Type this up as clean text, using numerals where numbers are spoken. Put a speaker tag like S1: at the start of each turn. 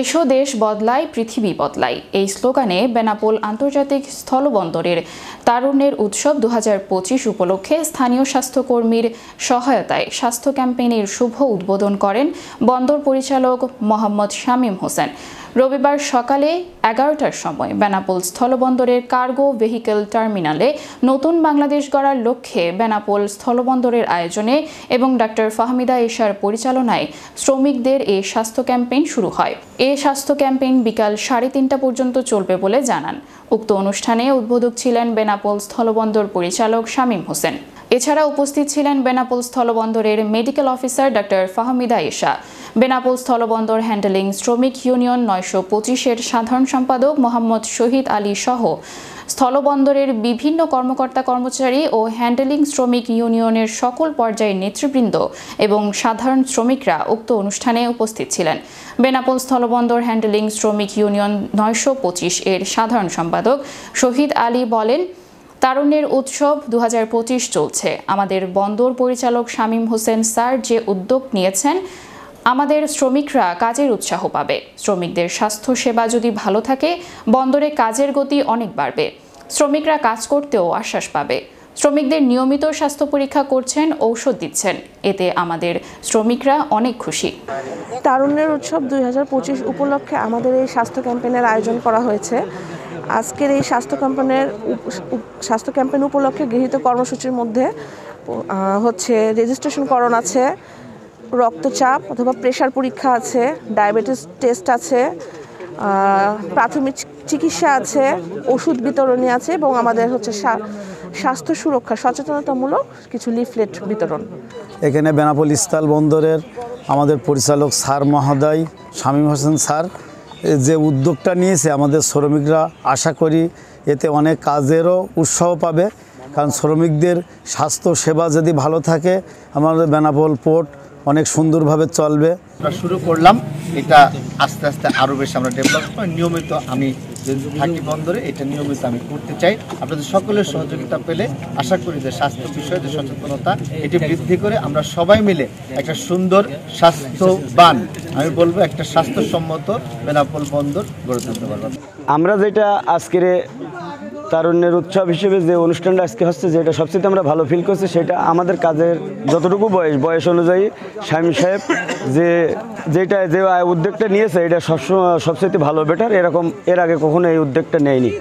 S1: এসো দেশ বদলায় পৃথিবী বদলায় এই স্লোগানে বেনাপোল আন্তর্জাতিক স্থলবন্দরের তারুণ্যের উৎসব 2025 উপলক্ষে স্থানীয় স্বাস্থ্যকর্মীর সহায়তায় স্বাস্থ্য ক্যাম্পেইনের শুভ উদ্বোধন করেন বন্দর পরিচালক মোহাম্মদ শামীম হোসেন। রবিবার সকালে 11টার সময় বেনাপোল স্থলবন্দরের কার্গো ভেহিকেল টার্মিনালে নতুন বাংলাদেশ গড়ার লক্ষ্যে বেনাপোল স্থলবন্দরের আয়োজনে এবং ডাক্তার ফাহমিদা এশার পরিচালনায় শ্রমিকদের এই স্বাস্থ্য ক্যাম্পেইন শুরু হয়। এই স্বাস্থ্য ক্যাম্পেইন বিকাল 3:30টা পর্যন্ত চলবে বলে জানান। উক্ত অনুষ্ঠানে উদ্বোধক ছিলেন বেনাপোল স্থলবন্দর পরিচালক শামীম হোসেন। এছাড়া উপস্থিত ছিলেন বেনাপোল স্থলবন্দরের medical officer doctor Fahmida Esha, Benapole স্থলবন্দর হ্যান্ডেলিং শ্রমিক ইউনিয়ন 925-এর সাধারণ সম্পাদক মোহাম্মদ শহীদ আলী সহ স্থলবন্দরের বিভিন্ন কর্মকর্তা কর্মচারী ও হ্যান্ডেলিং শ্রমিক ইউনিয়নের সকল পর্যায়ের নেতৃবৃন্দ এবং সাধারণ শ্রমিকরা উক্ত অনুষ্ঠানে উপস্থিত ছিলেন। বেনাপোল স্থলবন্দর হ্যান্ডেলিং শ্রমিক ইউনিয়ন 925-এর সাধারণ সম্পাদক শহীদ আলী বলেন, তারুণ্যের উৎসব 2025 চলছে। আমাদের বন্দর পরিচালক শামীম হোসেন স্যার যে উদ্যোগ নিয়েছেন, আমাদের শ্রমিকরা কাজের উৎসাহ পাবে। শ্রমিকদের স্বাস্থ্য সেবা যদি ভালো থাকে, বন্দরে কাজের গতি অনেক বাড়বে। শ্রমিকরা কাজ করতেও আশ্বাস পাবে। শ্রমিকদের নিয়মিত স্বাস্থ্য পরীক্ষা করছেন, ঔষধ দিচ্ছেন। এতে আমাদের শ্রমিকরা অনেক খুশি।
S2: তারুণ্যের উৎসব 2025 উপলক্ষে আমাদের এই স্বাস্থ্য ক্যাম্পেইনের আয়োজন করা হয়েছে। আজকের এই স্বাস্থ্য ক্যাম্পেইন উপলক্ষে গৃহীত কর্মসূচির মধ্যে রেজিস্ট্রেশনকরণ আছে, রক্তচাপ অথবা প্রেশার পরীক্ষা আছে, ডায়াবেটিস টেস্ট আছে, প্রাথমিক চিকিৎসা আছে, ওষুধ বিতরণী আছে এবং আমাদের স্বাস্থ্য সুরক্ষা সচেতনতামূলক কিছু লিফলেট বিতরণ।
S3: এখানে বেনাপোল স্থলবন্দরের আমাদের পরিচালক স্যার মহোদয় শামীম হোসেন স্যার যে উদ্যোগটা নিয়েছে, আমাদের শ্রমিকরা আশা করি এতে অনেক কাজেরও উৎসাহ পাবে। কারণ শ্রমিকদের স্বাস্থ্য সেবা যদি ভালো থাকে, আমাদের বেনাপোল পোর্ট অনেক সুন্দরভাবে চলবে।
S4: আমরা শুরু করলাম, এটা আস্তে আস্তে আরও বেশি আমরা ডেভেলপ করি। নিয়মিত আমি যদি থাকি বন্দরে, এটা নিয়মিত আমি করতে চাই। আপনাদের সকলের সহযোগিতা পেলে আশা করি যে স্বাস্থ্য বিষয়ে যে সচেতনতা, এটি বৃদ্ধি করে আমরা সবাই মিলে একটা সুন্দর স্বাস্থ্যবান, আমি বলবো একটা স্বাস্থ্যসম্মত বেনাপোল বন্দর গড়ে তুলতে পারবো।
S5: আমরা যেটা আজকের তারুণ্যের উৎসব হিসেবে যে অনুষ্ঠানটা আজকে হচ্ছে, যেটা সবচেয়ে আমরা ভালো ফিল করছি, সেটা আমাদের কাজের যতটুকু বয়স অনুযায়ী শামীম সাহেব যে উদ্যোগটা নিয়েছে, এটা সবচেয়ে ভালো বেটার। এরকম এর আগে কখনো এই উদ্যোগটা নেয়নি।